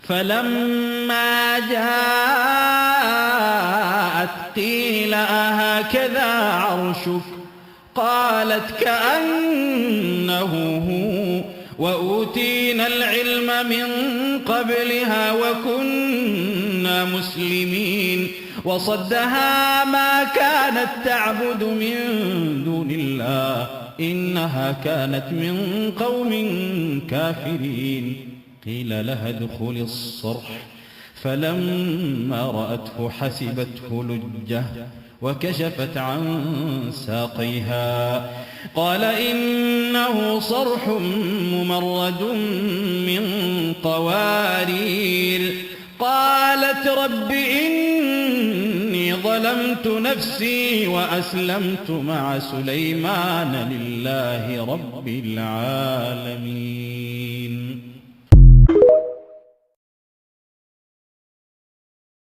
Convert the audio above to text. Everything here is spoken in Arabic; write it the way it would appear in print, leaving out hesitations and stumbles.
فلما جاءت قيل أهكذا عرشك قالت كأنه هو وأوتينا العلم من قبلها وكنا مسلمين وصدها ما كانت تعبد من دون الله إنها كانت من قوم كافرين قيل لها ادخل الصرح فلما رأته حسبته لجة وكشفت عن ساقيها قال إنه صرح ممرد من قوارير قالت رب إني ظلمت نفسي وأسلمت مع سليمان لله رب العالمين.